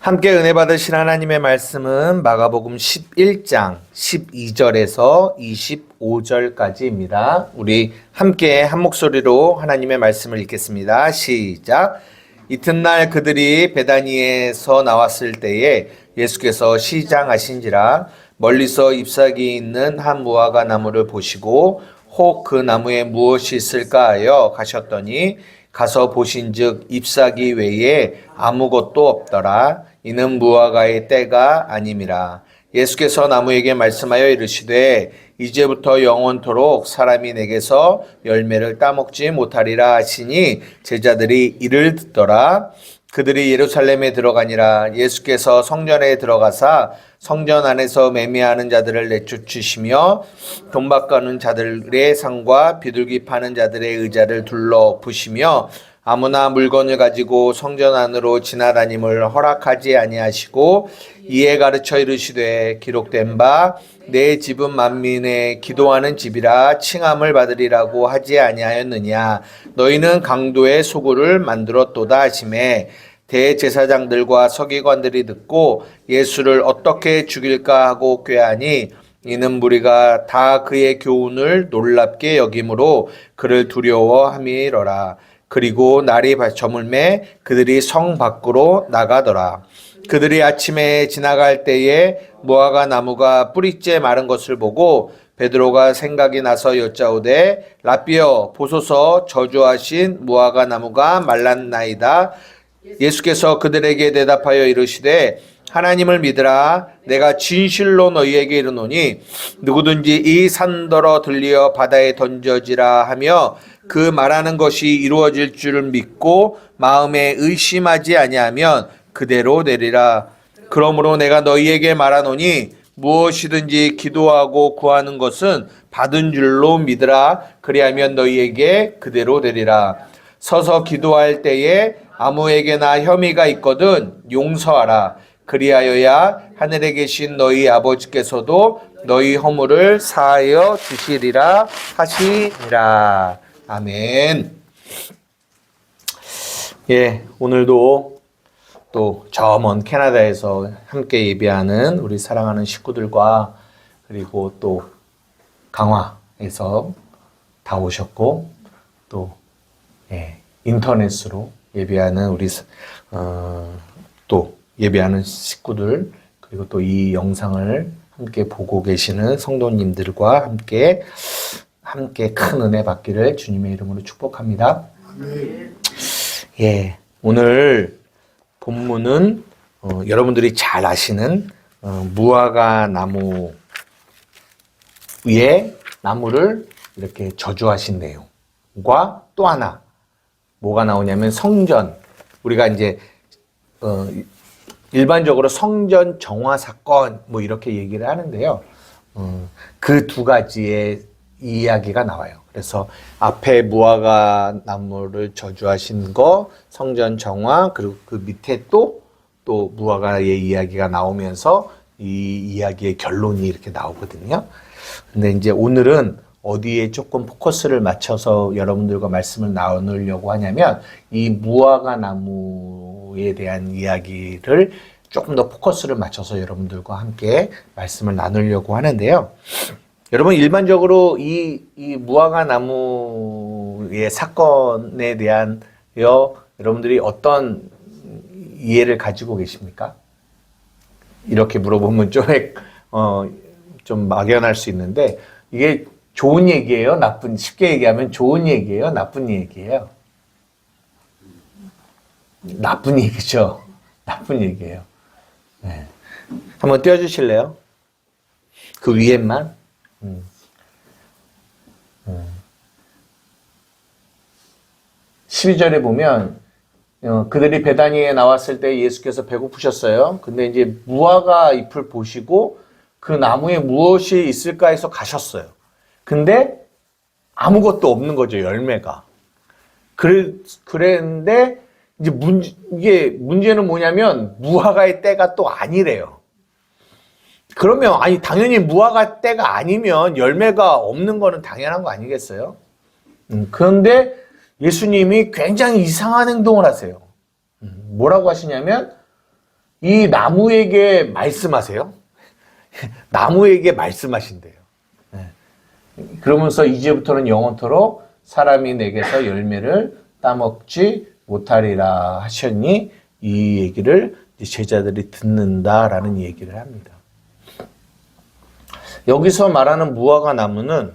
함께 은혜 받으실 하나님의 말씀은 마가복음 11장 12절에서 25절까지입니다. 우리 함께 한 목소리로 하나님의 말씀을 읽겠습니다. 시작. 이튿날 그들이 베다니에서 나왔을 때에 예수께서 시장하신지라 멀리서 잎사귀 있는 한 무화과 나무를 보시고 혹 그 나무에 무엇이 있을까 하여 가셨더니 가서 보신즉 잎사귀 외에 아무것도 없더라. 이는 무화과의 때가 아님이라. 예수께서 나무에게 말씀하여 이르시되 이제부터 영원토록 사람이 내게서 열매를 따먹지 못하리라 하시니 제자들이 이를 듣더라. 그들이 예루살렘에 들어가니라. 예수께서 성전에 들어가사 성전 안에서 매매하는 자들을 내쫓으시며 돈 바꾸는 자들의 상과 비둘기 파는 자들의 의자를 둘러 부시며 아무나 물건을 가지고 성전 안으로 지나다님을 허락하지 아니하시고 이에 가르쳐 이르시되 기록된 바 내 집은 만민의 기도하는 집이라 칭함을 받으리라고 하지 아니하였느냐. 너희는 강도의 소굴을 만들었도다 하시매 대제사장들과 서기관들이 듣고 예수를 어떻게 죽일까 하고 꾀하니 이는 무리가 다 그의 교훈을 놀랍게 여김으로 그를 두려워함이러라. 그리고 날이 저물매 그들이 성 밖으로 나가더라. 그들이 아침에 지나갈 때에 무화과 나무가 뿌리째 마른 것을 보고 베드로가 생각이 나서 여짜오되 라삐여 보소서 저주하신 무화과 나무가 말랐나이다. 예수께서 그들에게 대답하여 이르시되 하나님을 믿으라. 내가 진실로 너희에게 이르노니 누구든지 이 산더러 들리어 바다에 던져지라 하며 그 말하는 것이 이루어질 줄을 믿고 마음에 의심하지 아니하면 그대로 되리라. 그러므로 내가 너희에게 말하노니 무엇이든지 기도하고 구하는 것은 받은 줄로 믿으라. 그리하면 너희에게 그대로 되리라. 서서 기도할 때에 아무에게나 혐의가 있거든 용서하라. 그리하여야 하늘에 계신 너희 아버지께서도 너희 허물을 사하여 주시리라 하시니라. 아멘. 예, 오늘도 또 저 먼 캐나다에서 함께 예배하는 우리 사랑하는 식구들과 그리고 또 강화에서 다 오셨고 또 인터넷으로 예배하는 우리 또 예배하는 식구들 그리고 또 이 영상을 함께 보고 계시는 성도님들과 함께 큰 은혜 받기를 주님의 이름으로 축복합니다. 예, 오늘 본문은 여러분들이 잘 아시는 무화과 나무 위에 나무를 이렇게 저주하신 내용과 또 하나 뭐가 나오냐면 성전, 우리가 이제 일반적으로 성전 정화 사건 뭐 이렇게 얘기를 하는데요. 그 두 가지의 이야기가 나와요. 그래서 앞에 무화과 나무를 저주하신 거, 성전 정화, 그리고 그 밑에 또 무화과의 이야기가 나오면서 이 이야기의 결론이 이렇게 나오거든요. 근데 이제 오늘은 어디에 조금 포커스를 맞춰서 여러분들과 말씀을 나누려고 하냐면 이 무화과 나무에 대한 이야기를 조금 더 포커스를 맞춰서 여러분들과 함께 말씀을 나누려고 하는데요. 여러분 일반적으로 이 무화과 나무의 사건에 대한 여러분들이 어떤 이해를 가지고 계십니까? 이렇게 물어보면 좀 막연할 수 있는데 이게 좋은 얘기예요? 쉽게 얘기하면 좋은 얘기예요? 나쁜 얘기예요? 나쁜 얘기죠. 나쁜 얘기예요. 네. 한번 띄워주실래요? 그 위에만. 12절에 보면 그들이 베다니에 나왔을 때 예수께서 배고프셨어요. 근데 이제 무화과 잎을 보시고 그 나무에 무엇이 있을까 해서 가셨어요. 근데 아무것도 없는 거죠, 열매가. 그랬는데 이제 문제는 뭐냐면 무화과의 때가 또 아니래요. 그러면 당연히 무화과 때가 아니면 열매가 없는 거는 당연한 거 아니겠어요? 그런데 예수님이 굉장히 이상한 행동을 하세요. 뭐라고 하시냐면 이 나무에게 말씀하세요. 나무에게 말씀하신대요. 그러면서 이제부터는 영원토록 사람이 내게서 열매를 따먹지 못하리라 하셨니, 이 얘기를 제자들이 듣는다라는 얘기를 합니다. 여기서 말하는 무화과 나무는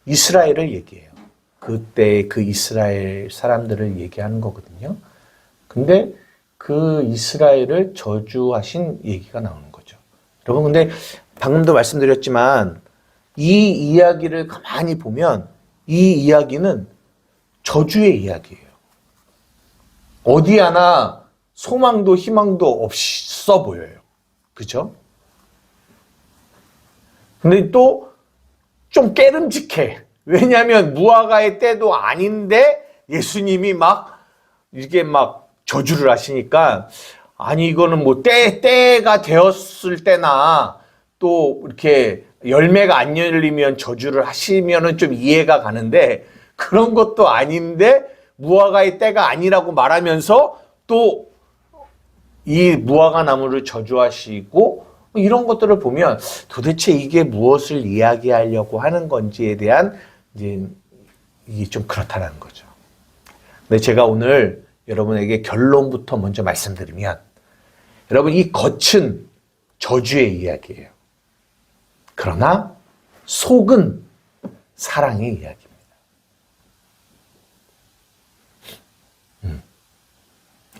이스라엘을 얘기해요. 그때 그 이스라엘 사람들을 얘기하는 거거든요. 근데 그 이스라엘을 저주하신 얘기가 나오는 거죠. 여러분, 근데 방금도 말씀드렸지만 이 이야기를 가만히 보면 이 이야기는 저주의 이야기예요. 어디 하나 소망도 희망도 없어 보여요. 그죠? 근데 또 좀 깨름직해. 왜냐하면 무화과의 때도 아닌데 예수님이 이게 저주를 하시니까, 아니 이거는 뭐 때가 되었을 때나 또 이렇게 열매가 안 열리면 저주를 하시면은 좀 이해가 가는데, 그런 것도 아닌데 무화과의 때가 아니라고 말하면서 또 이 무화과 나무를 저주하시고, 이런 것들을 보면 도대체 이게 무엇을 이야기하려고 하는 건지에 대한 이제 이게 좀 그렇다는 거죠. 근데 제가 오늘 여러분에게 결론부터 먼저 말씀드리면, 여러분, 이 겉은 저주의 이야기예요. 그러나 속은 사랑의 이야기입니다.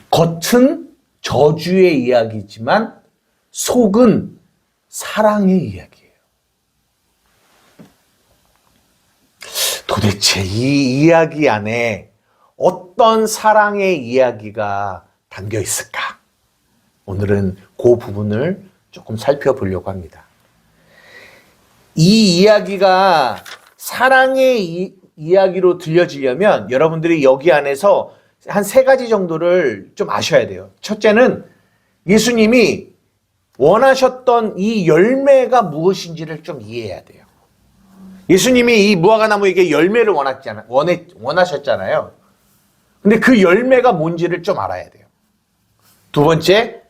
겉은 저주의 이야기지만 속은 사랑의 이야기예요. 도대체 이 이야기 안에 어떤 사랑의 이야기가 담겨 있을까? 오늘은 그 부분을 조금 살펴보려고 합니다. 이 이야기가 사랑의 이야기로 들려지려면 여러분들이 여기 안에서 한 3가지 정도를 좀 아셔야 돼요. 첫째는 예수님이 원하셨던 이 열매가 무엇인지를 좀 이해해야 돼요. 예수님이 이 무화과 나무에게 열매를 원하셨잖아요. 근데 그 열매가 뭔지를 좀 알아야 돼요. 두 번째,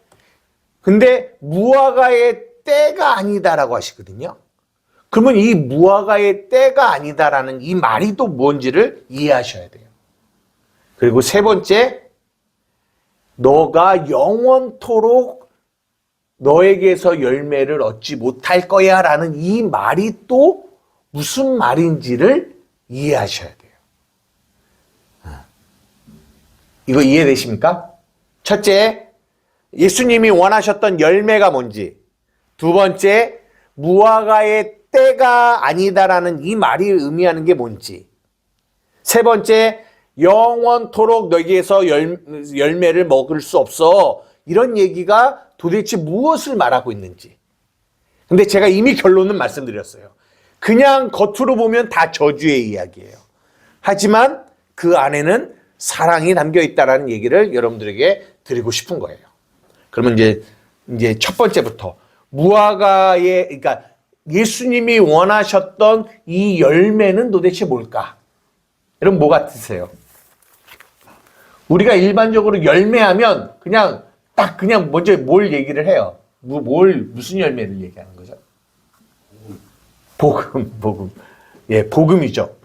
근데 무화과의 때가 아니다라고 하시거든요. 그러면 이 무화과의 때가 아니다라는 이 말이 또 뭔지를 이해하셔야 돼요. 그리고 세 번째, 너가 영원토록 너에게서 열매를 얻지 못할 거야 라는 이 말이 또 무슨 말인지를 이해하셔야 돼요. 이거 이해되십니까? 첫째, 예수님이 원하셨던 열매가 뭔지. 두 번째, 무화과의 때가 아니다라는 이 말이 의미하는 게 뭔지. 세 번째, 영원토록 너에게서 열매를 먹을 수 없어. 이런 얘기가 도대체 무엇을 말하고 있는지. 근데 제가 이미 결론은 말씀드렸어요. 그냥 겉으로 보면 다 저주의 이야기예요. 하지만 그 안에는 사랑이 담겨 있다라는 얘기를 여러분들에게 드리고 싶은 거예요. 그러면 이제 첫 번째부터 그러니까 예수님이 원하셨던 이 열매는 도대체 뭘까? 여러분, 뭐 같으세요? 우리가 일반적으로 열매하면 그냥 먼저 뭘 얘기를 해요? 무슨 열매를 얘기하는 거죠? 복음. 예, 복음이죠.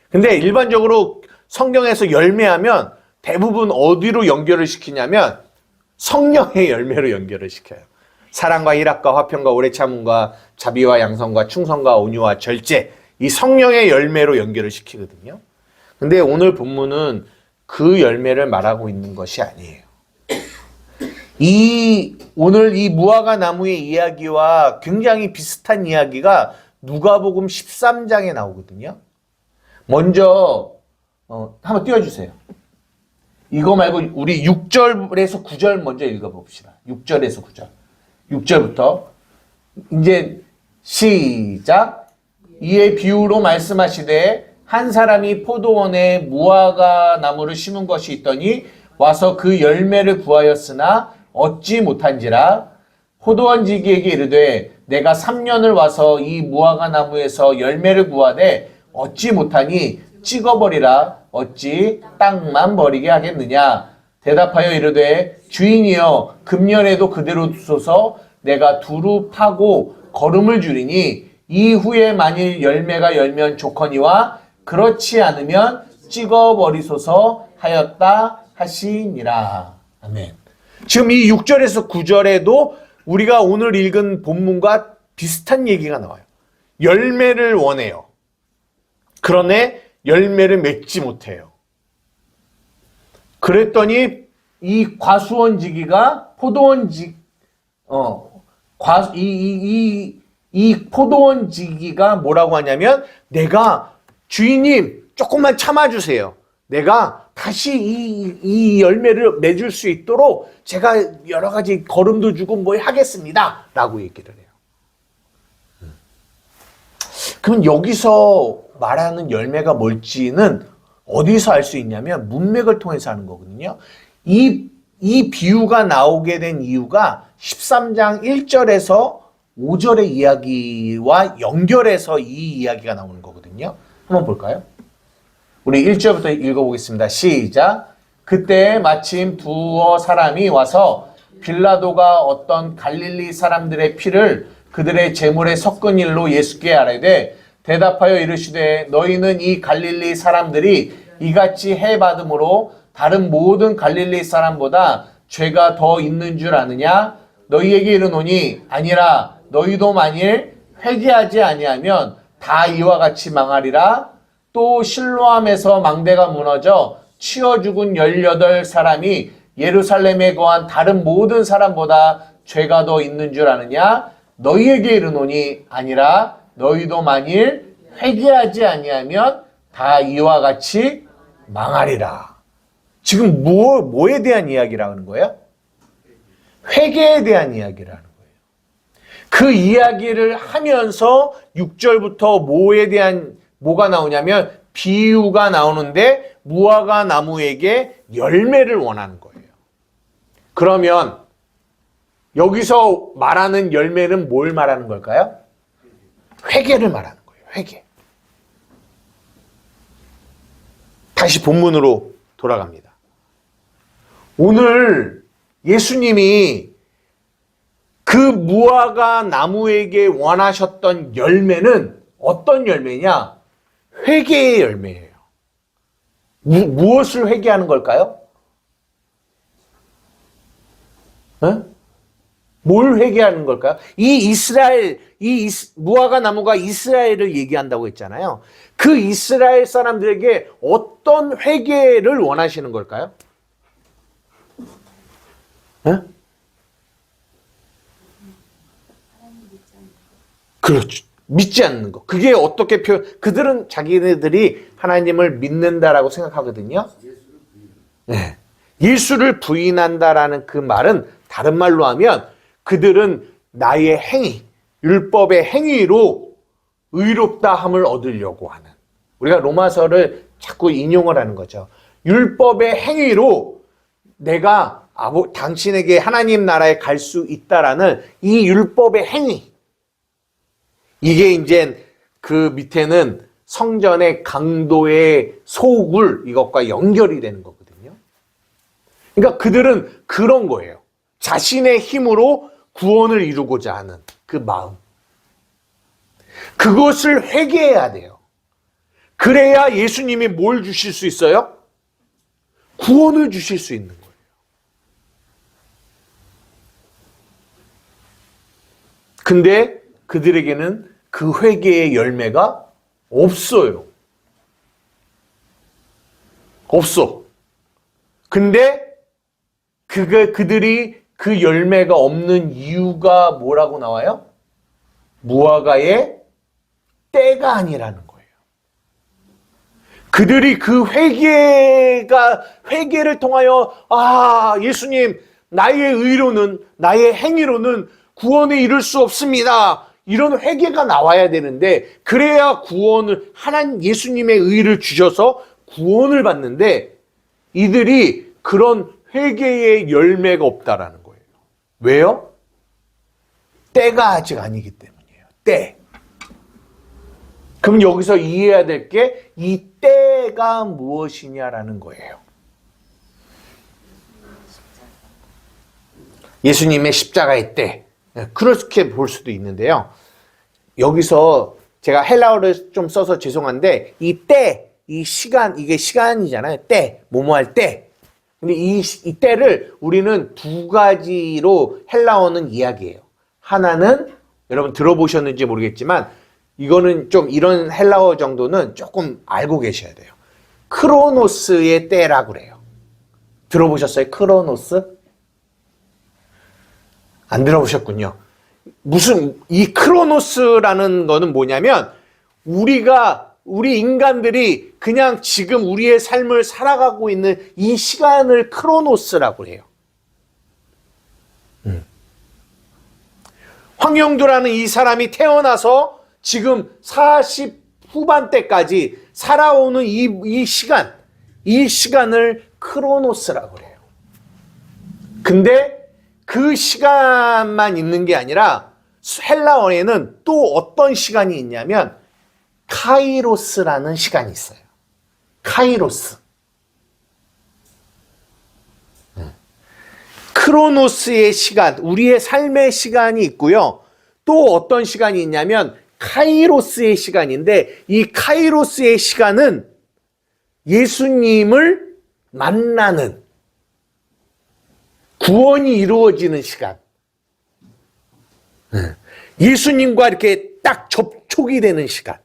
근데 일반적으로 성경에서 열매하면 대부분 어디로 연결을 시키냐면 성령의 열매로 연결을 시켜요. 사랑과 희락과 화평과 오래 참음과 자비와 양선과 충성과 온유와 절제, 이 성령의 열매로 연결을 시키거든요. 근데 오늘 본문은 그 열매를 말하고 있는 것이 아니에요. 오늘 이 무화과 나무의 이야기와 굉장히 비슷한 이야기가 누가복음 13장에 나오거든요. 먼저 한번 띄워주세요. 이거 말고 우리 6절에서 9절 먼저 읽어봅시다. 6절에서 9절. 6절부터 이제 시작. 이에 비유로 말씀하시되 한 사람이 포도원에 무화과 나무를 심은 것이 있더니 와서 그 열매를 구하였으나 얻지 못한지라. 포도원 지기에게 이르되 내가 3년을 와서 이 무화과 나무에서 열매를 구하되 얻지 못하니 찍어버리라. 어찌 땅만 버리게 하겠느냐. 대답하여 이르되 주인이여 금년에도 그대로 두소서 내가 두루 파고 거름을 주리니 이후에 만일 열매가 열면 좋거니와 그렇지 않으면 찍어버리소서 하였다 하시니라. 아멘. 지금 이 6절에서 9절에도 우리가 오늘 읽은 본문과 비슷한 얘기가 나와요. 열매를 원해요. 그러나 열매를 맺지 못해요. 그랬더니 이 과수원지기가 이 포도원지기가 뭐라고 하냐면 내가 주인님 조금만 참아주세요. 내가 다시 이 열매를 맺을 수 있도록 제가 여러 가지 거름도 주고 뭐 하겠습니다. 라고 얘기를 해요. 그럼 여기서 말하는 열매가 뭘지는 어디서 알 수 있냐면 문맥을 통해서 하는 거거든요. 이 비유가 나오게 된 이유가 13장 1절에서 5절의 이야기와 연결해서 이 이야기가 나오는 거거든요. 한번 볼까요? 우리 1절부터 읽어보겠습니다. 시작. 그때 마침 두어 사람이 와서 빌라도가 어떤 갈릴리 사람들의 피를 그들의 제물에 섞은 일로 예수께 아뢰되 대답하여 이르시되 너희는 이 갈릴리 사람들이 이같이 해받음으로 다른 모든 갈릴리 사람보다 죄가 더 있는 줄 아느냐? 너희에게 이르노니 아니라 너희도 만일 회개하지 아니하면 다 이와 같이 망하리라. 또 실로암에서 망대가 무너져 치어 죽은 18사람이 예루살렘에 거한 다른 모든 사람보다 죄가 더 있는 줄 아느냐? 너희에게 이르노니 아니라 너희도 만일 회개하지 아니하면 다 이와 같이 망하리라. 지금 뭐에 대한 이야기라는 거예요? 회개에 대한 이야기라는 거예요. 그 이야기를 하면서 6절부터 뭐가 나오냐면 비유가 나오는데 무화과 나무에게 열매를 원하는 거예요. 그러면 여기서 말하는 열매는 뭘 말하는 걸까요? 회개를 말하는 거예요. 회개. 다시 본문으로 돌아갑니다. 오늘 예수님이 그 무화과 나무에게 원하셨던 열매는 어떤 열매냐? 회개의 열매예요. 무엇을 회개하는 걸까요? 뭘 회개하는 걸까요? 무화과 나무가 이스라엘을 얘기한다고 했잖아요. 그 이스라엘 사람들에게 어떤 회개를 원하시는 걸까요? 그렇죠. 믿지 않는 거. 그게 어떻게 그들은 자기네들이 하나님을 믿는다라고 생각하거든요. 네. 예수를 부인한다라는 그 말은 다른 말로 하면 그들은 나의 행위, 율법의 행위로 의롭다함을 얻으려고 하는. 우리가 로마서를 자꾸 인용을 하는 거죠. 율법의 행위로 내가 당신에게 하나님 나라에 갈 수 있다라는 이 율법의 행위. 이게 이제 그 밑에는 성전의 강도의 소굴 이것과 연결이 되는 거거든요. 그러니까 그들은 그런 거예요. 자신의 힘으로 구원을 이루고자 하는 그 마음. 그것을 회개해야 돼요. 그래야 예수님이 뭘 주실 수 있어요? 구원을 주실 수 있는 거예요. 근데 그들에게는 그 회개의 열매가 없어요. 없어. 근데 그들이 그 열매가 없는 이유가 뭐라고 나와요? 무화과의 때가 아니라는 거예요. 그들이 그 회개를 통하여 예수님 나의 의로는 나의 행위로는 구원에 이를 수 없습니다. 이런 회개가 나와야 되는데 그래야 구원을 예수님의 의를 주셔서 구원을 받는데 이들이 그런 회개의 열매가 없다라는 거예요. 왜요? 때가 아직 아니기 때문이에요. 때. 그럼 여기서 이해해야 될 게 이 때가 무엇이냐라는 거예요. 예수님의 십자가의 때. 그렇게 볼 수도 있는데요. 여기서 제가 헬라어를 좀 써서 죄송한데 이 때, 이 시간, 이게 시간이잖아요. 때, 뭐뭐 할 때. 근데 이 때를 우리는 두 가지로 헬라어는 이야기해요. 하나는 여러분 들어보셨는지 모르겠지만 이거는 좀 이런 헬라어 정도는 조금 알고 계셔야 돼요. 크로노스의 때라고 그래요. 들어보셨어요? 크로노스? 안 들어보셨군요. 이 크로노스라는 거는 뭐냐면 우리 인간들이 그냥 지금 우리의 삶을 살아가고 있는 이 시간을 크로노스라고 해요. 황영두라는 이 사람이 태어나서 지금 40 후반대까지 살아오는 이 시간을 크로노스라고 해요. 근데 그 시간만 있는 게 아니라 헬라어에는 또 어떤 시간이 있냐면 카이로스라는 시간이 있어요. 카이로스. 크로노스의 시간, 우리의 삶의 시간이 있고요. 또 어떤 시간이 있냐면 카이로스의 시간인데 이 카이로스의 시간은 예수님을 만나는 구원이 이루어지는 시간. 예수님과 이렇게 딱 접촉이 되는 시간.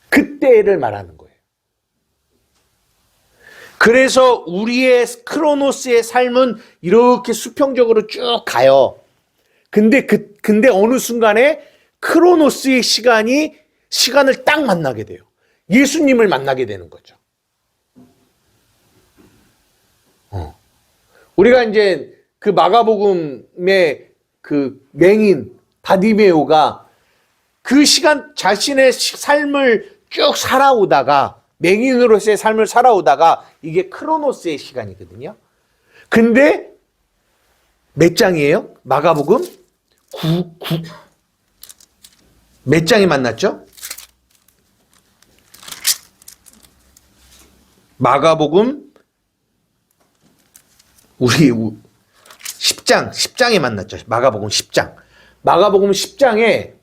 그때를 말하는 거예요. 그래서 우리의 크로노스의 삶은 이렇게 수평적으로 쭉 가요. 근데 어느 순간에 크로노스의 시간을 딱 만나게 돼요. 예수님을 만나게 되는 거죠. 우리가 이제 그 마가복음의 그 맹인 바디메오가 그 시간 자신의 삶을 쭉 살아오다가 맹인으로서의 삶을 살아오다가 이게 크로노스의 시간이거든요. 근데 몇 장이에요? 마가복음 9 몇 장이 만났죠? 마가복음 우리 10장에 만났죠. 마가복음 10장. 마가복음 10장에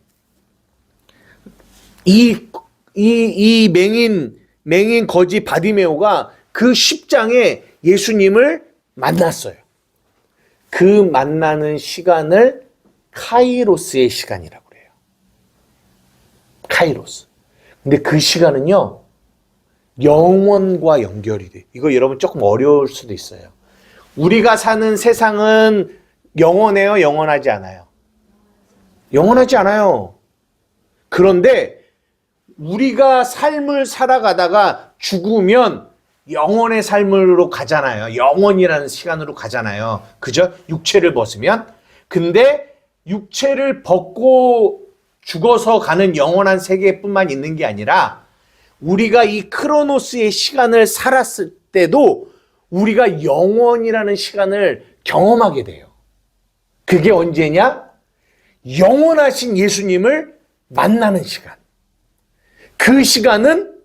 이 맹인 거지 바디메오가 그 10장에 예수님을 만났어요. 그 만나는 시간을 카이로스의 시간이라고 그래요. 카이로스. 근데 그 시간은요, 영원과 연결이 돼. 이거 여러분 조금 어려울 수도 있어요. 우리가 사는 세상은 영원해요? 영원하지 않아요? 영원하지 않아요. 그런데 우리가 삶을 살아가다가 죽으면 영원의 삶으로 가잖아요. 영원이라는 시간으로 가잖아요. 그죠? 육체를 벗으면. 근데 육체를 벗고 죽어서 가는 영원한 세계뿐만 있는 게 아니라 우리가 이 크로노스의 시간을 살았을 때도 우리가 영원이라는 시간을 경험하게 돼요. 그게 언제냐? 영원하신 예수님을 만나는 시간. 그 시간은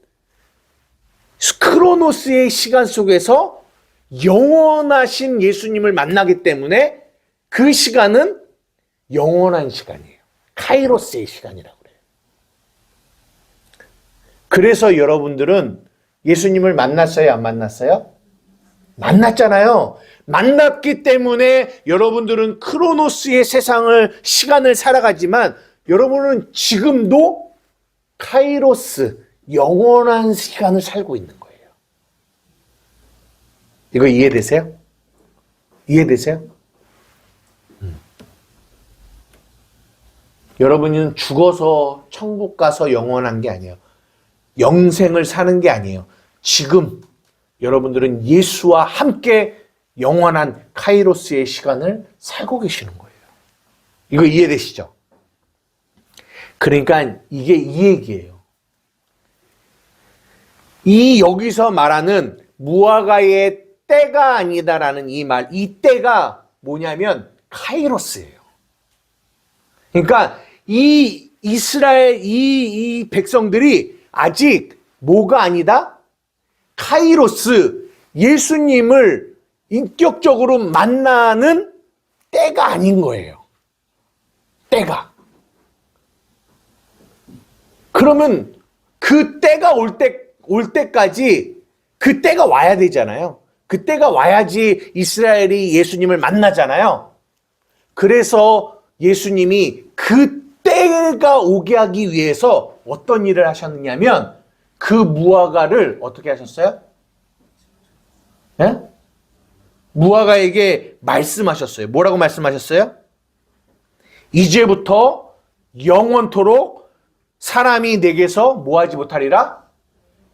크로노스의 시간 속에서 영원하신 예수님을 만나기 때문에 그 시간은 영원한 시간이에요. 카이로스의 시간이라고 그래요. 그래서 여러분들은 예수님을 만났어요? 안 만났어요? 만났잖아요. 만났기 때문에 여러분들은 크로노스의 시간을 살아가지만 여러분은 지금도 카이로스, 영원한 시간을 살고 있는 거예요. 이거 이해되세요? 이해되세요? 여러분은 죽어서 천국 가서 영원한 게 아니에요. 영생을 사는 게 아니에요. 지금 여러분들은 예수와 함께 영원한 카이로스의 시간을 살고 계시는 거예요. 이거 이해되시죠? 그러니까 이게 이 얘기예요. 여기서 말하는 무화과의 때가 아니다라는 이 말, 이 때가 뭐냐면 카이로스예요. 그러니까 이 이스라엘 이 백성들이 아직 뭐가 아니다? 카이로스, 예수님을 인격적으로 만나는 때가 아닌 거예요. 때가. 그러면 그 때가 올 때까지 그 때가 와야 되잖아요. 그 때가 와야지 이스라엘이 예수님을 만나잖아요. 그래서 예수님이 그 때가 오게 하기 위해서 어떤 일을 하셨느냐면 그 무화과를 어떻게 하셨어요? 네? 무화과에게 말씀하셨어요. 뭐라고 말씀하셨어요? 이제부터 영원토록 사람이 내게서 뭐 하지 못하리라?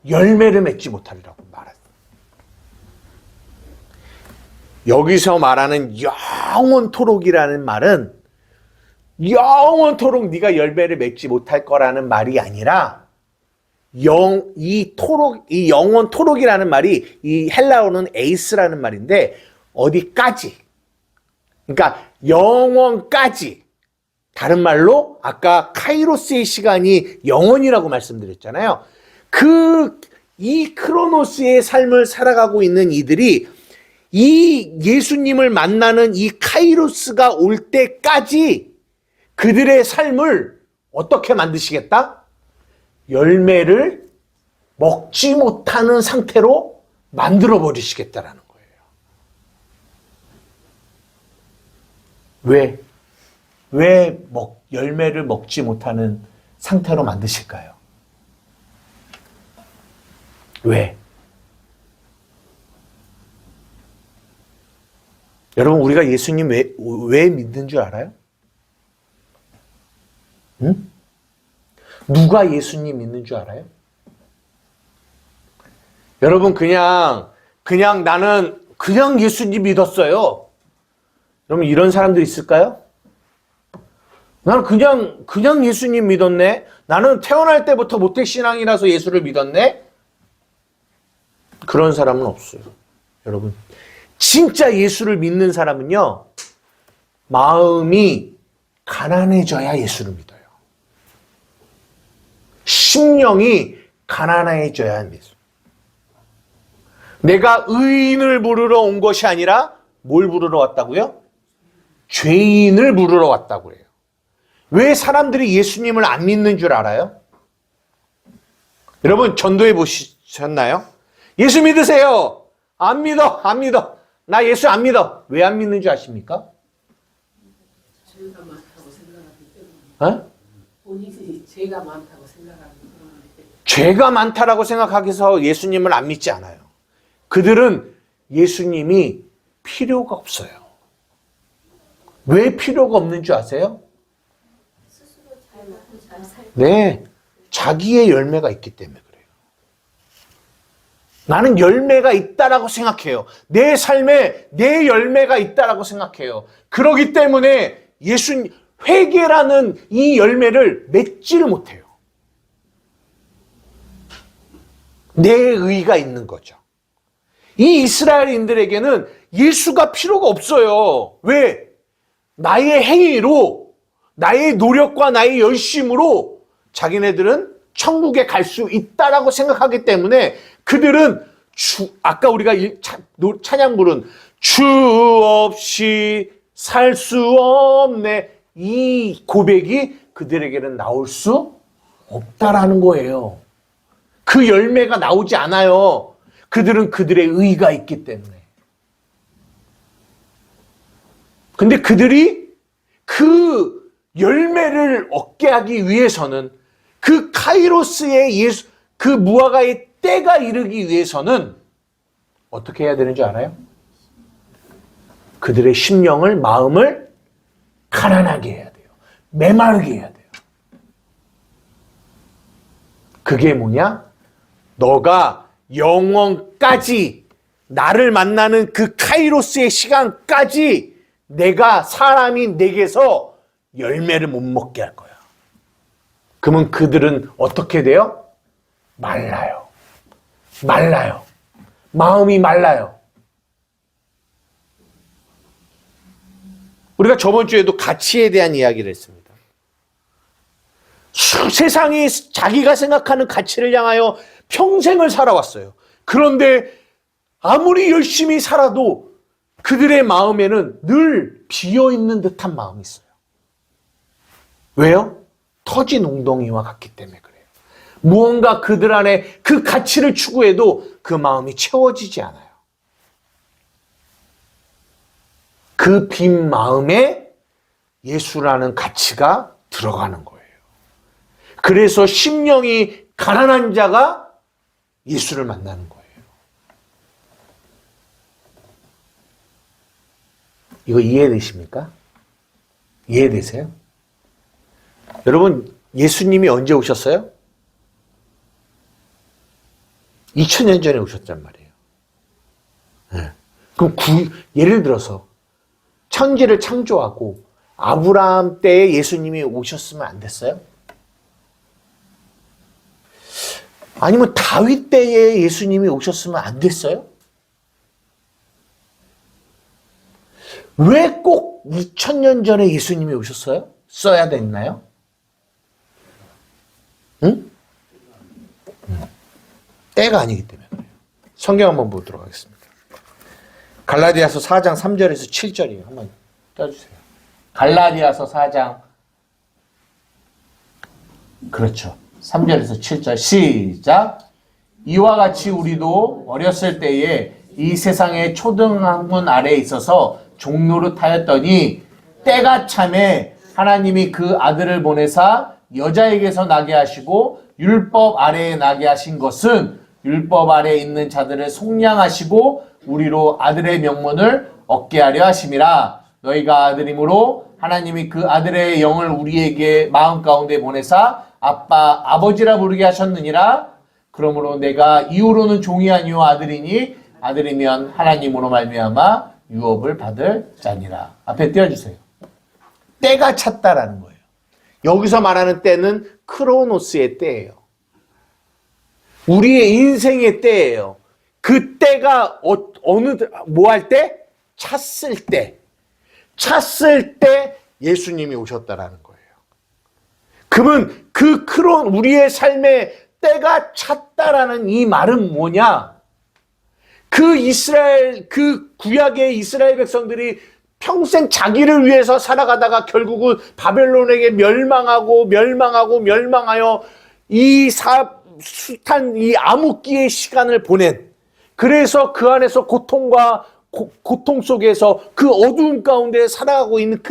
열매를 맺지 못하리라고 말했어요. 여기서 말하는 영원토록이라는 말은 영원토록 네가 열매를 맺지 못할 거라는 말이 아니라 이 영원토록이라는 말이 이 헬라어는 에이스라는 말인데 어디까지? 그러니까 영원까지. 다른 말로 아까 카이로스의 시간이 영원이라고 말씀드렸잖아요. 이 크로노스의 삶을 살아가고 있는 이들이 이 예수님을 만나는 이 카이로스가 올 때까지 그들의 삶을 어떻게 만드시겠다? 열매를 먹지 못하는 상태로 만들어 버리시겠다라는 거예요. 왜 열매를 먹지 못하는 상태로 만드실까요? 왜? 여러분, 우리가 예수님 왜 믿는 줄 알아요? 응? 누가 예수님 믿는 줄 알아요? 여러분, 그냥 나는 그냥 예수님 믿었어요. 여러분, 이런 사람들 있을까요? 나는 그냥 예수님 믿었네. 나는 태어날 때부터 모태신앙이라서 예수를 믿었네. 그런 사람은 없어요. 여러분, 진짜 예수를 믿는 사람은요, 마음이 가난해져야 예수를 믿어요. 심령이 가난해져야 예수. 내가 의인을 부르러 온 것이 아니라 뭘 부르러 왔다고요? 죄인을 부르러 왔다고 해요. 왜 사람들이 예수님을 안 믿는 줄 알아요? 여러분, 전도해 보셨나요? 예수 믿으세요. 안 믿어. 나 예수 안 믿어. 왜 안 믿는 줄 아십니까? 죄가 많다고 생각하기 때문에. 본인이 죄가 많다고 생각하기 때문에. 죄가 많다라고 생각하기서 예수님을 안 믿지 않아요. 그들은 예수님이 필요가 없어요. 왜 필요가 없는 줄 아세요? 네, 자기의 열매가 있기 때문에 그래요. 나는 열매가 있다라고 생각해요. 내 삶에 내 열매가 있다라고 생각해요. 그렇기 때문에 회개라는 이 열매를 맺지를 못해요. 내 의가 있는 거죠. 이 이스라엘인들에게는 예수가 필요가 없어요. 왜? 나의 행위로, 나의 노력과 나의 열심으로 자기네들은 천국에 갈 수 있다라고 생각하기 때문에 그들은 아까 우리가 찬양 부른 주 없이 살 수 없네, 이 고백이 그들에게는 나올 수 없다라는 거예요. 그 열매가 나오지 않아요. 그들은 그들의 의가 있기 때문에. 근데 그들이 그 열매를 얻게 하기 위해서는 그 카이로스의 그 무화과의 때가 이르기 위해서는 어떻게 해야 되는 줄 알아요? 그들의 심령을, 마음을 가난하게 해야 돼요. 메마르게 해야 돼요. 그게 뭐냐? 너가 영원까지 나를 만나는 그 카이로스의 시간까지 내가 사람이 내게서 열매를 못 먹게 할 거야. 그러면 그들은 어떻게 돼요? 말라요. 마음이 말라요. 우리가 저번 주에도 가치에 대한 이야기를 했습니다. 세상이 자기가 생각하는 가치를 향하여 평생을 살아왔어요. 그런데 아무리 열심히 살아도 그들의 마음에는 늘 비어있는 듯한 마음이 있어요. 왜요? 터진 웅덩이와 같기 때문에 그래요. 무언가 그들 안에 그 가치를 추구해도 그 마음이 채워지지 않아요. 그 빈 마음에 예수라는 가치가 들어가는 거예요. 그래서 심령이 가난한 자가 예수를 만나는 거예요. 이거 이해되십니까? 이해되세요? 여러분, 예수님이 언제 오셨어요? 2000년 전에 오셨단 말이에요. 네. 그럼 예를 들어서 천지를 창조하고 아브라함 때에 예수님이 오셨으면 안 됐어요? 아니면 다윗 때에 예수님이 오셨으면 안 됐어요? 왜 꼭 2000년 전에 예수님이 오셨어요? 써야 됐나요? 응? 때가 아니기 때문에 그래요. 성경 한번 보도록 하겠습니다. 갈라디아서 4장 3절에서 7절이에요. 한번 떼주세요. 갈라디아서 4장 그렇죠. 3절에서 7절 시작. 이와 같이 우리도 어렸을 때에 이 세상의 초등학문 아래에 있어서 종노릇하였더니 때가 참에 하나님이 그 아들을 보내사 여자에게서 나게 하시고 율법 아래에 나게 하신 것은 율법 아래에 있는 자들을 속량하시고 우리로 아들의 명분을 얻게 하려 하심이라. 너희가 아들이므로 하나님이 그 아들의 영을 우리에게 마음 가운데 보내사 아빠 아버지라 부르게 하셨느니라. 그러므로 내가 이후로는 종이 아니요 아들이니 아들이면 하나님으로 말미암아 유업을 받을 자니라. 앞에 띄워주세요. 때가 찼다라는 거예요. 여기서 말하는 때는 크로노스의 때예요. 우리의 인생의 때예요. 그 때가 뭐 할 때? 찼을 때. 찼을 때 예수님이 오셨다라는 거예요. 그러면 우리의 삶에 때가 찼다라는 이 말은 뭐냐? 그 구약의 이스라엘 백성들이 평생 자기를 위해서 살아가다가 결국은 바벨론에게 멸망하여 숱한 이 암흑기의 시간을 보낸, 그래서 그 안에서 고통 속에서 그 어두움 가운데 살아가고 있는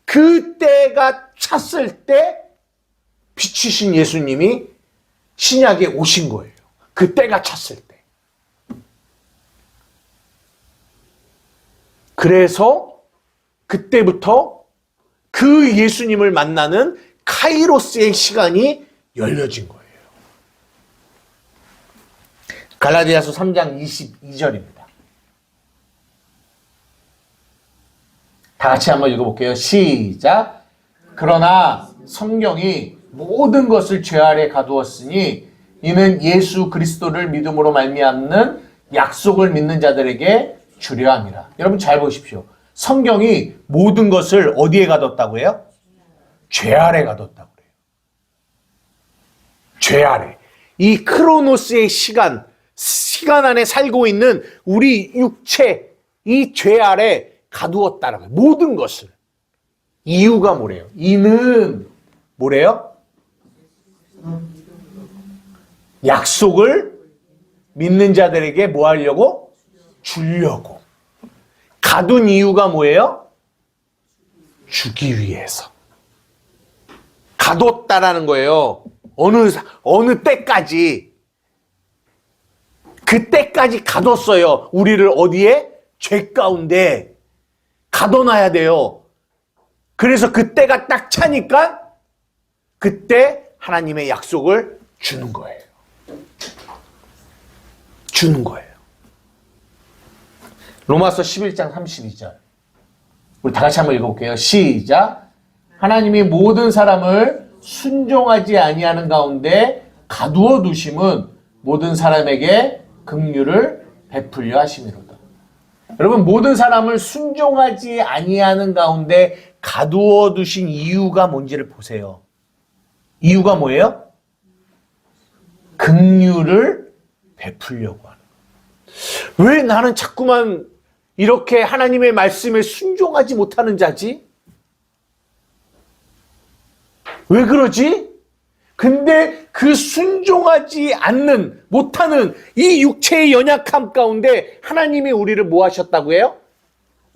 그때가 찼을 때 비치신 예수님이 신약에 오신 거예요. 그때가 찼을 때. 그래서 그때부터 그 예수님을 만나는 카이로스의 시간이 열려진 거예요. 갈라디아서 3장 22절입니다. 다 같이 한번 읽어볼게요. 시작. 그러나 성경이 모든 것을 죄 아래 가두었으니 이는 예수 그리스도를 믿음으로 말미암는 약속을 믿는 자들에게 주려 함이라. 여러분 잘 보십시오. 성경이 모든 것을 어디에 가뒀다고 해요? 죄 아래 가뒀다고 그래요. 죄 아래. 이 크로노스의 시간 안에 살고 있는 우리 육체, 이 죄 아래 가두었다는 거예요. 모든 것을. 이유가 뭐래요? 이는 뭐래요? 약속을 믿는 자들에게 뭐 하려고? 주려고. 가둔 이유가 뭐예요? 주기 위해서. 가뒀다라는 거예요. 어느 때까지. 그때까지 가뒀어요. 우리를 어디에? 죄 가운데 가둬놔야 돼요. 그래서 그때가 딱 차니까 그때 하나님의 약속을 주는 거예요. 주는 거예요. 로마서 11장 32절. 우리 다 같이 한번 읽어볼게요. 시작. 하나님이 모든 사람을 순종하지 아니하는 가운데 가두어 두심은 모든 사람에게 긍휼을 베풀려 하심이로다. 여러분, 모든 사람을 순종하지 아니하는 가운데 가두어 두신 이유가 뭔지를 보세요. 이유가 뭐예요? 긍휼을 베풀려고 하는 거예요. 왜 나는 자꾸만 이렇게 하나님의 말씀에 순종하지 못하는 자지? 왜 그러지? 근데 그 순종하지 못하는 이 육체의 연약함 가운데 하나님이 우리를 뭐 하셨다고 해요?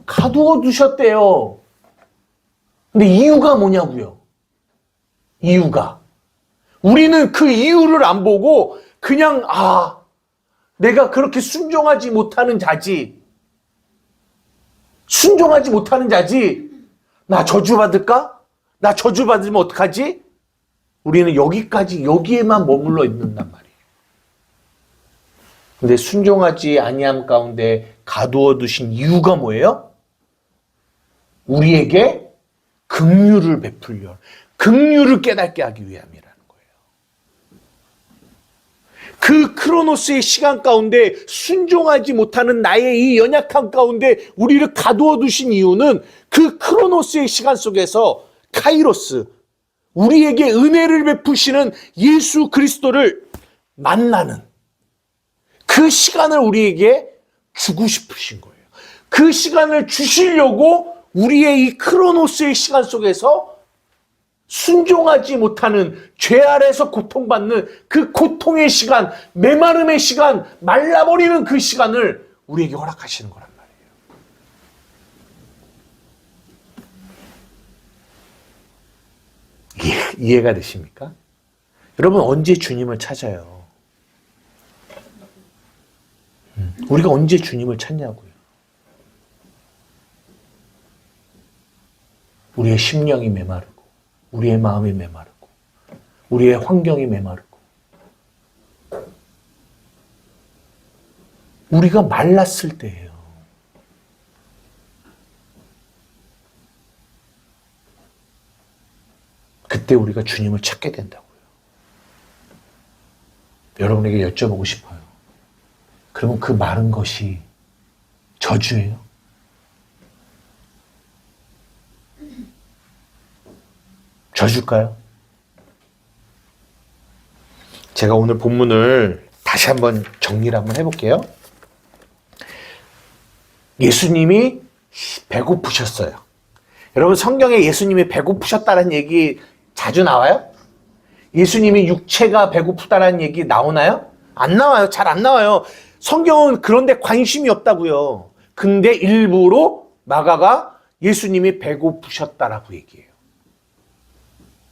가두어 두셨대요. 근데 이유가 뭐냐고요? 이유가. 우리는 그 이유를 안 보고 그냥 내가 그렇게 순종하지 못하는 자지. 순종하지 못하는 자지. 나 저주받을까? 나 저주받으면 어떡하지? 우리는 여기에만 머물러 있는단 말이에요. 근데 순종하지 아니함 가운데 가두어 두신 이유가 뭐예요? 우리에게 긍휼을 베풀려, 긍휼을 깨닫게 하기 위함이라는 거예요. 그 크로노스의 시간 가운데 순종하지 못하는 나의 이 연약함 가운데 우리를 가두어 두신 이유는 그 크로노스의 시간 속에서 카이로스, 우리에게 은혜를 베푸시는 예수 그리스도를 만나는 그 시간을 우리에게 주고 싶으신 거예요. 그 시간을 주시려고 우리의 이 크로노스의 시간 속에서 순종하지 못하는 죄 아래서 고통받는 그 고통의 시간, 메마름의 시간, 말라버리는 그 시간을 우리에게 허락하시는 거란 말이에요. 이해가 되십니까? 여러분 언제 주님을 찾아요? 우리가 언제 주님을 찾냐고요? 우리의 심령이 메마르고 우리의 마음이 메마르고 우리의 환경이 메마르고 우리가 말랐을 때예요. 그때 우리가 주님을 찾게 된다고요. 여러분에게 여쭤보고 싶어요. 그러면 그 마른 것이 저주예요? 저줄까요? 제가 오늘 본문을 다시 한번 정리를 한번 해볼게요. 예수님이 배고프셨어요. 여러분 성경에 예수님이 배고프셨다는 얘기 자주 나와요? 예수님이 육체가 배고프다는 얘기 나오나요? 안 나와요. 잘 안 나와요. 성경은 그런데 관심이 없다고요. 근데 일부러 마가가 예수님이 배고프셨다라고 얘기해요.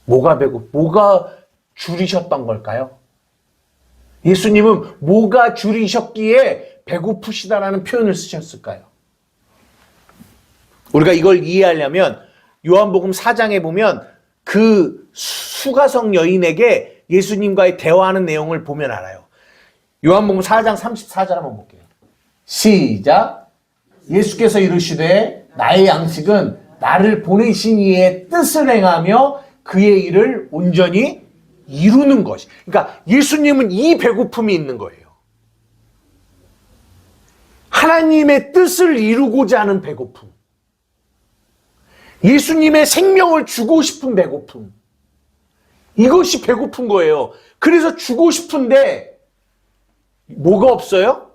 뭐가 줄이셨던 걸까요? 예수님은 뭐가 줄이셨기에 배고프시다라는 표현을 쓰셨을까요? 우리가 이걸 이해하려면 요한복음 4장에 보면 그 수가성 여인에게 예수님과의 대화하는 내용을 보면 알아요. 요한복음 4장 34절 한번 볼게요. 시작. 예수께서 이르시되 나의 양식은 나를 보내신 이의 뜻을 행하며 그의 일을 온전히 이루는 것이. 그러니까 예수님은 이 배고픔이 있는 거예요. 하나님의 뜻을 이루고자 하는 배고픔. 예수님의 생명을 주고 싶은 배고픔. 이것이 배고픈 거예요. 그래서 주고 싶은데 뭐가 없어요?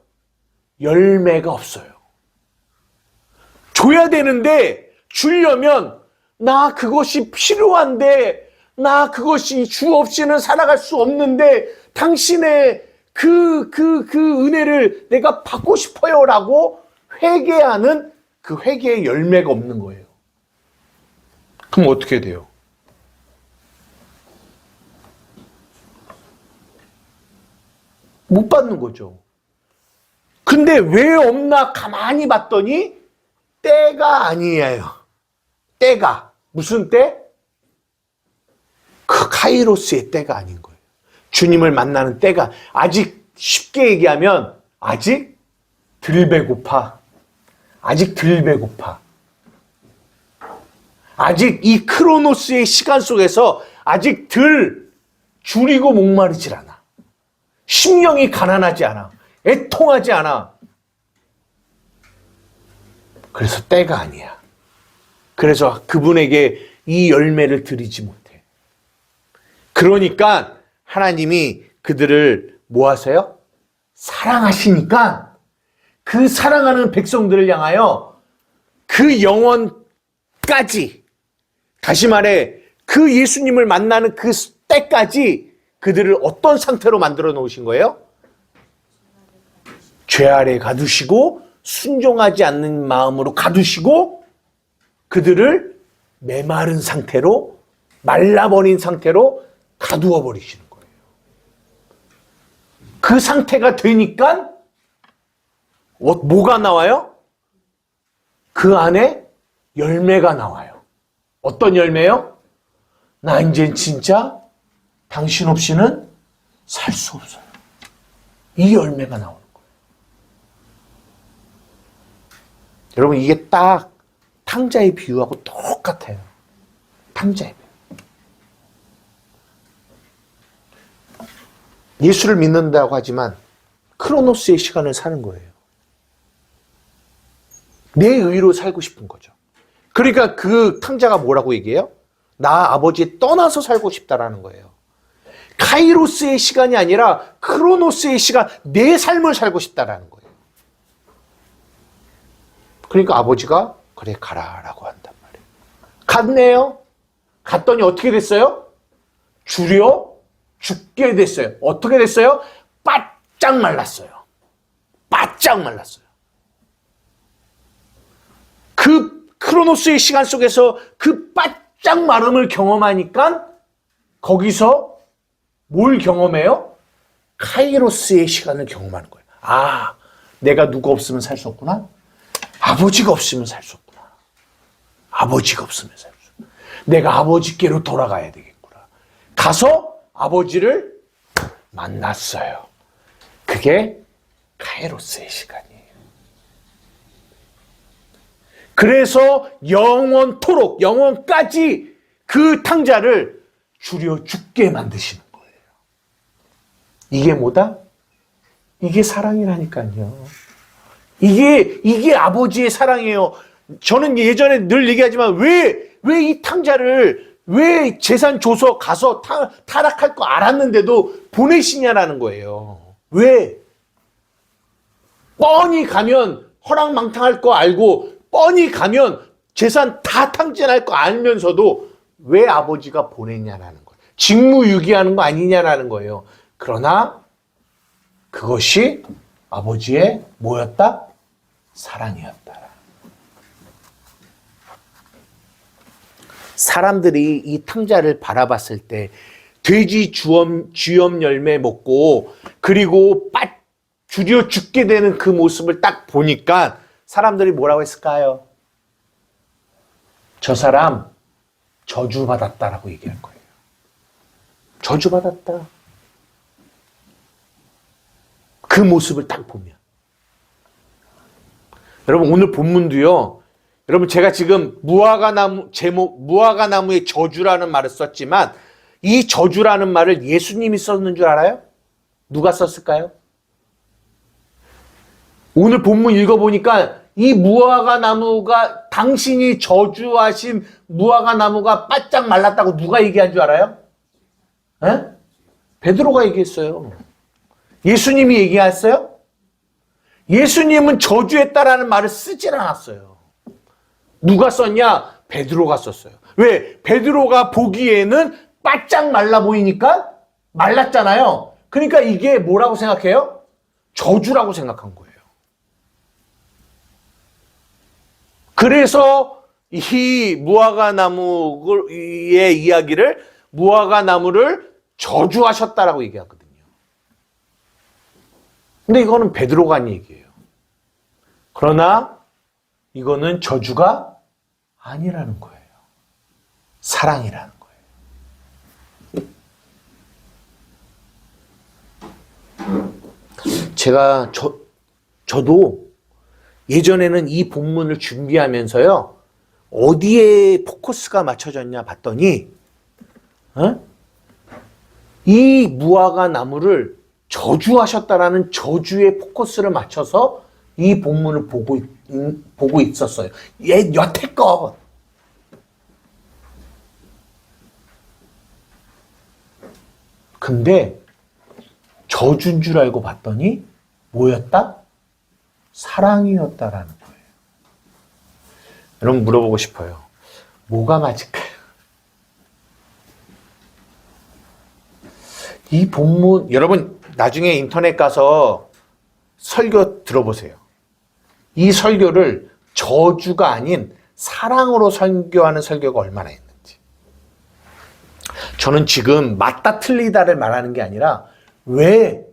열매가 없어요. 줘야 되는데 주려면 나 그것이 필요한데 나 그것이 주 없이는 살아갈 수 없는데 당신의 그 은혜를 내가 받고 싶어요 라고 회개하는 그 회개의 열매가 없는 거예요. 그럼 어떻게 돼요? 못 받는 거죠. 근데 왜 없나 가만히 봤더니 때가 아니에요. 때가. 무슨 때? 그 카이로스의 때가 아닌 거예요. 주님을 만나는 때가 아직 쉽게 얘기하면 아직 덜 배고파. 아직 덜 배고파. 아직 이 크로노스의 시간 속에서 아직 덜 줄이고 목마르질 않아. 심령이 가난하지 않아. 애통하지 않아. 그래서 때가 아니야. 그래서 그분에게 이 열매를 드리지 못해. 그러니까 하나님이 그들을 뭐 하세요? 사랑하시니까 그 사랑하는 백성들을 향하여 그 영원까지, 다시 말해 그 예수님을 만나는 그 때까지 그들을 어떤 상태로 만들어 놓으신 거예요? 죄 아래 가두시고 순종하지 않는 마음으로 가두시고 그들을 메마른 상태로, 말라버린 상태로 가두어 버리시는 거예요. 그 상태가 되니까 뭐가 나와요? 그 안에 열매가 나와요. 어떤 열매요? 나 이제 진짜 당신 없이는 살 수 없어요. 이 열매가 나오는 거예요. 여러분, 이게 딱 탕자의 비유하고 똑같아요. 탕자의 비유. 예수를 믿는다고 하지만 크로노스의 시간을 사는 거예요. 내 의로 살고 싶은 거죠. 그러니까 그 탕자가 뭐라고 얘기해요? 나 아버지 떠나서 살고 싶다라는 거예요. 카이로스의 시간이 아니라 크로노스의 시간, 내 삶을 살고 싶다라는 거예요. 그러니까 아버지가 그래 가라라고 한단 말이에요. 갔네요. 갔더니 어떻게 됐어요? 줄여 죽게 됐어요. 어떻게 됐어요? 바짝 말랐어요. 바짝 말랐어요. 그 크로노스의 시간 속에서 그 바짝 마름을 경험하니까 거기서 뭘 경험해요? 카이로스의 시간을 경험하는 거예요. 아, 내가 누가 없으면 살 수 없구나. 아버지가 없으면 살 수 없구나. 아버지가 없으면 살 수 없구나. 내가 아버지께로 돌아가야 되겠구나. 가서 아버지를 만났어요. 그게 카이로스의 시간이에요. 그래서 영원토록, 영원까지 그 탕자를 줄여 죽게 만드시는 거예요. 이게 뭐다? 이게 사랑이라니까요. 이게 아버지의 사랑이에요. 저는 예전에 늘 얘기하지만 왜 이 탕자를 왜 재산 줘서 가서 타락할 거 알았는데도 보내시냐라는 거예요. 왜? 뻔히 가면 허랑망탕할 거 알고 뻔히 가면 재산 다 탕진할 거 알면서도 왜 아버지가 보냈냐라는 거예요. 직무유기하는 거 아니냐라는 거예요. 그러나 그것이 아버지의 뭐였다? 사랑이었다. 사람들이 이 탕자를 바라봤을 때 돼지 쥐염 열매 먹고 그리고 줄여 죽게 되는 그 모습을 딱 보니까 사람들이 뭐라고 했을까요? 저 사람 저주받았다라고 얘기할 거예요. 저주받았다. 그 모습을 딱 보면. 여러분, 오늘 본문도요. 여러분, 제가 지금 무화과나무의 저주라는 말을 썼지만 이 저주라는 말을 예수님이 썼는 줄 알아요? 누가 썼을까요? 오늘 본문 읽어보니까 이 무화과나무가 당신이 저주하신 무화과나무가 바짝 말랐다고 누가 얘기한 줄 알아요? 에? 베드로가 얘기했어요. 예수님이 얘기했어요? 예수님은 저주했다라는 말을 쓰질 않았어요. 누가 썼냐? 베드로가 썼어요. 왜? 베드로가 보기에는 바짝 말라 보이니까 말랐잖아요. 그러니까 이게 뭐라고 생각해요? 저주라고 생각한 거예요. 그래서 이 무화과나무의 이야기를 무화과나무를 저주하셨다라고 얘기하거든요. 근데 이거는 베드로가 한 얘기예요. 그러나 이거는 저주가 아니라는 거예요. 사랑이라는 거예요. 제가 저도 예전에는 이 본문을 준비하면서요. 어디에 포커스가 맞춰졌냐 봤더니 이 무화과 나무를 저주하셨다라는 저주의 포커스를 맞춰서 이 본문을 보고 있었어요. 여태껏. 근데 저주인 줄 알고 봤더니 뭐였다? 사랑이었다라는 거예요. 여러분 물어보고 싶어요. 뭐가 맞을까요? 이 본문 여러분 나중에 인터넷 가서 설교 들어보세요. 이 설교를 저주가 아닌 사랑으로 설교하는 설교가 얼마나 있는지. 저는 지금 맞다 틀리다를 말하는 게 아니라 왜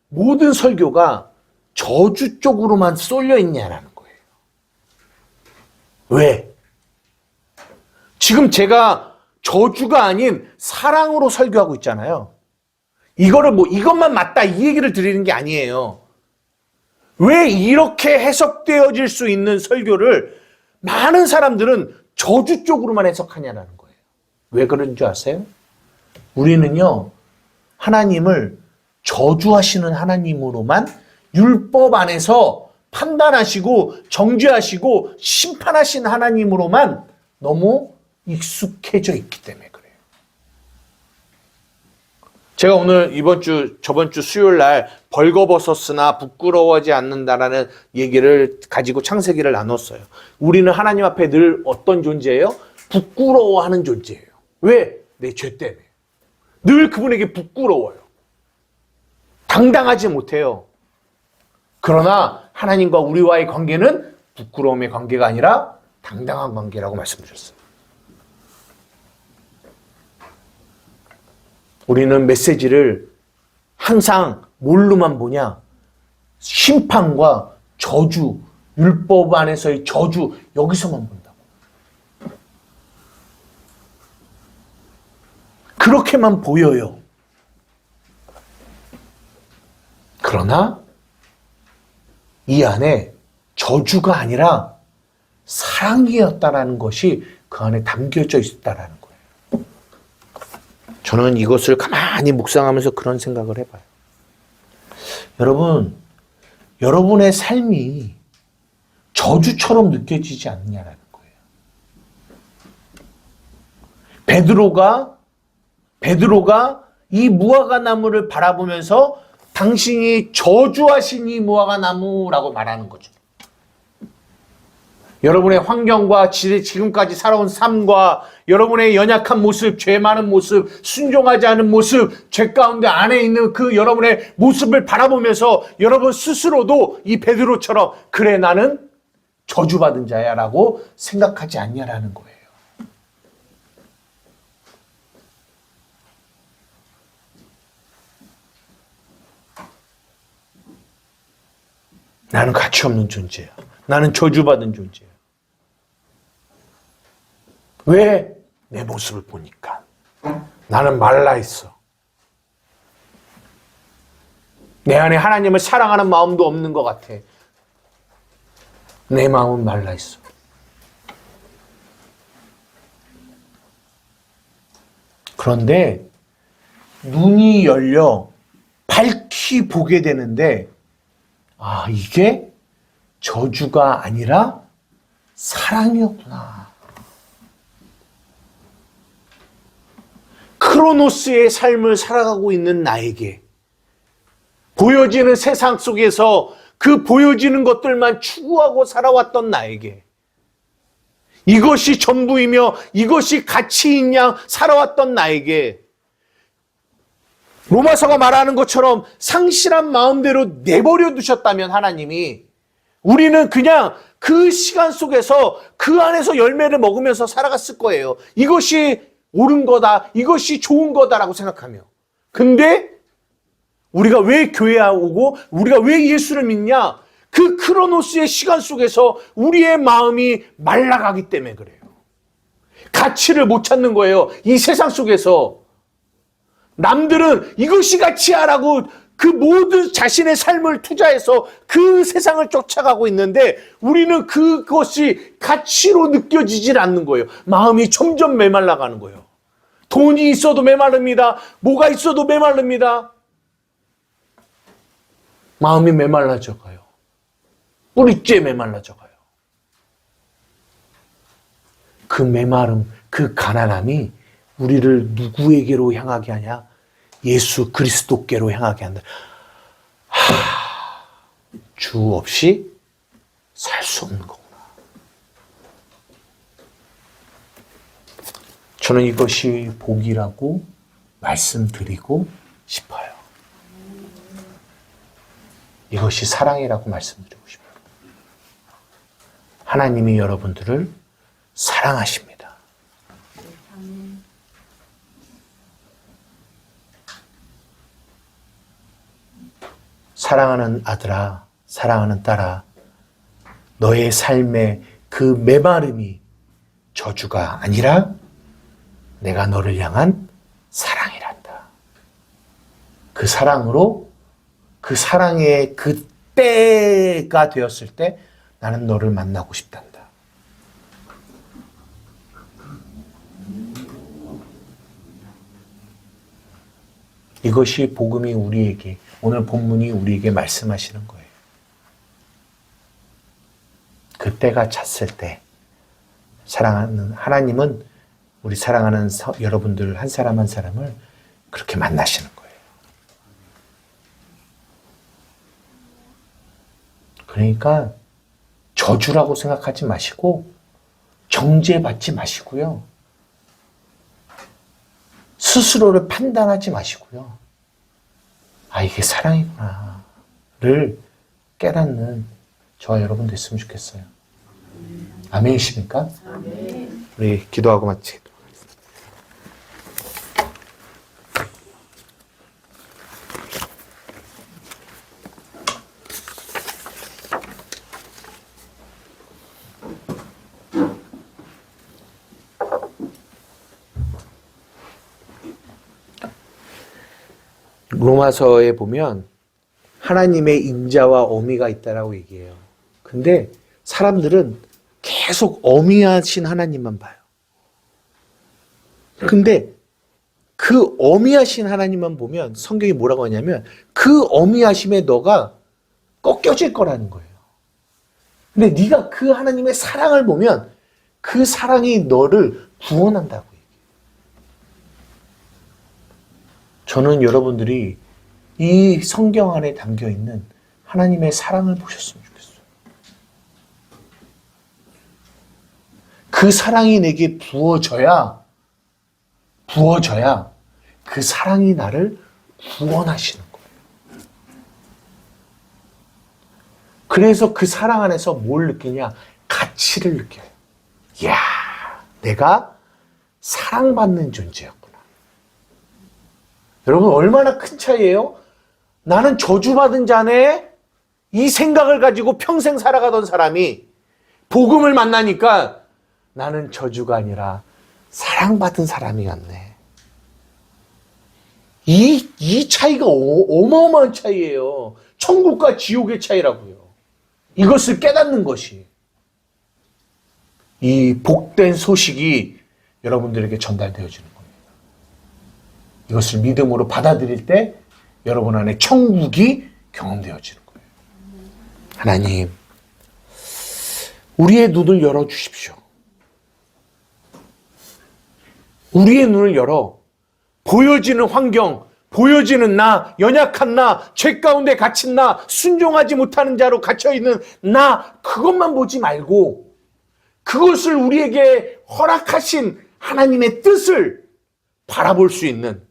모든 설교가 저주 쪽으로만 쏠려 있냐라는 거예요. 왜? 지금 제가 저주가 아닌 사랑으로 설교하고 있잖아요. 이거를 이것만 맞다 이 얘기를 드리는 게 아니에요. 왜 이렇게 해석되어질 수 있는 설교를 많은 사람들은 저주 쪽으로만 해석하냐라는 거예요. 왜 그런 줄 아세요? 우리는요, 하나님을 저주하시는 하나님으로만 율법 안에서 판단하시고 정죄하시고 심판하신 하나님으로만 너무 익숙해져 있기 때문에 그래요. 제가 오늘 저번 주 수요일 날 벌거벗었으나 부끄러워하지 않는다라는 얘기를 가지고 창세기를 나눴어요. 우리는 하나님 앞에 늘 어떤 존재예요? 부끄러워하는 존재예요. 왜? 내 죄 때문에. 늘 그분에게 부끄러워요. 당당하지 못해요. 그러나 하나님과 우리와의 관계는 부끄러움의 관계가 아니라 당당한 관계라고 말씀드렸어요. 우리는 메시지를 항상 뭘로만 보냐? 심판과 저주, 율법 안에서의 저주, 여기서만 본다고. 그렇게만 보여요. 그러나 이 안에 저주가 아니라 사랑이었다라는 것이 그 안에 담겨져 있다라는 거예요. 저는 이것을 가만히 묵상하면서 그런 생각을 해봐요. 여러분, 여러분의 삶이 저주처럼 느껴지지 않느냐라는 거예요. 베드로가 이 무화과 나무를 바라보면서 당신이 저주하신 이 무화과 나무라고 말하는 거죠. 여러분의 환경과 지금까지 살아온 삶과 여러분의 연약한 모습, 죄 많은 모습, 순종하지 않은 모습, 죄 가운데 안에 있는 그 여러분의 모습을 바라보면서 여러분 스스로도 이 베드로처럼 그래 나는 저주받은 자야 라고 생각하지 않냐라는 거예요. 나는 가치 없는 존재야. 나는 저주받은 존재야. 왜? 내 모습을 보니까. 나는 말라있어. 내 안에 하나님을 사랑하는 마음도 없는 것 같아. 내 마음은 말라있어. 그런데 눈이 열려 밝히 보게 되는데 이게 저주가 아니라 사랑이었구나. 크로노스의 삶을 살아가고 있는 나에게 보여지는 세상 속에서 그 보여지는 것들만 추구하고 살아왔던 나에게 이것이 전부이며 이것이 가치인 양 살아왔던 나에게 로마서가 말하는 것처럼 상실한 마음대로 내버려 두셨다면 하나님이 우리는 그냥 그 시간 속에서 그 안에서 열매를 먹으면서 살아갔을 거예요. 이것이 옳은 거다, 이것이 좋은 거다라고 생각하며. 근데 우리가 왜 교회에 오고 우리가 왜 예수를 믿냐? 그 크로노스의 시간 속에서 우리의 마음이 말라가기 때문에 그래요. 가치를 못 찾는 거예요. 이 세상 속에서. 남들은 이것이 가치야라고 그 모든 자신의 삶을 투자해서 그 세상을 쫓아가고 있는데 우리는 그것이 가치로 느껴지질 않는 거예요. 마음이 점점 메말라가는 거예요. 돈이 있어도 메마릅니다. 뭐가 있어도 메마릅니다. 마음이 메말라져 가요. 뿌리째 메말라져 가요. 그 메마름, 그 가난함이 우리를 누구에게로 향하게 하냐? 예수 그리스도께로 향하게 한다. 주 없이 살 수 없는 거구나. 저는 이것이 복이라고 말씀드리고 싶어요. 이것이 사랑이라고 말씀드리고 싶어요. 하나님이 여러분들을 사랑하십니다. 사랑하는 아들아, 사랑하는 딸아, 너의 삶의 그 메마름이 저주가 아니라 내가 너를 향한 사랑이란다. 그 사랑으로, 그 사랑의 그 때가 되었을 때 나는 너를 만나고 싶단다. 이것이 복음이 우리에게, 오늘 본문이 우리에게 말씀하시는 거예요. 그 때가 찼을 때 사랑하는 하나님은 우리 사랑하는 여러분들 한 사람 한 사람을 그렇게 만나시는 거예요. 그러니까 저주라고 생각하지 마시고 정죄받지 마시고요. 스스로를 판단하지 마시고요. 아, 이게 사랑이구나를 깨닫는 저와 여러분 됐으면 좋겠어요. 아멘이십니까? 아멘. 우리 기도하고 마치도록 하겠습니다. 로마서에 보면 하나님의 인자와 어미가 있다라고 얘기해요. 근데 사람들은 계속 어미하신 하나님만 봐요. 근데 그 어미하신 하나님만 보면 성경이 뭐라고 하냐면 그 어미하심에 너가 꺾여질 거라는 거예요. 근데 네가 그 하나님의 사랑을 보면 그 사랑이 너를 구원한다고 얘기해요. 저는 여러분들이 이 성경 안에 담겨있는 하나님의 사랑을 보셨으면 좋겠어요. 그 사랑이 내게 부어져야 그 사랑이 나를 구원하시는 거예요. 그래서 그 사랑 안에서 뭘 느끼냐? 가치를 느껴요. 이야, 내가 사랑받는 존재였구나. 여러분, 얼마나 큰 차이예요? 나는 저주받은 자네, 이 생각을 가지고 평생 살아가던 사람이 복음을 만나니까 나는 저주가 아니라 사랑받은 사람이었네. 이 차이가 어마어마한 차이예요. 천국과 지옥의 차이라고요. 이것을 깨닫는 것이, 이 복된 소식이 여러분들에게 전달되어지는 겁니다. 이것을 믿음으로 받아들일 때 여러분 안에 천국이 경험되어지는 거예요. 하나님, 우리의 눈을 열어주십시오. 우리의 눈을 열어 보여지는 환경, 보여지는 나, 연약한 나, 죄 가운데 갇힌 나, 순종하지 못하는 자로 갇혀있는 나, 그것만 보지 말고 그것을 우리에게 허락하신 하나님의 뜻을 바라볼 수 있는,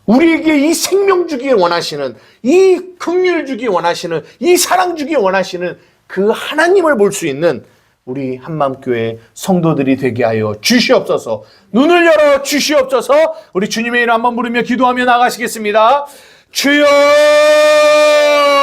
우리에게 이 생명 주기 원하시는, 이 긍휼 주기 원하시는, 이 사랑 주기 원하시는 그 하나님을 볼 수 있는 우리 한마음교회 성도들이 되게 하여 주시옵소서. 눈을 열어 주시옵소서. 우리 주님의 이름 한번 부르며 기도하며 나가시겠습니다. 주여!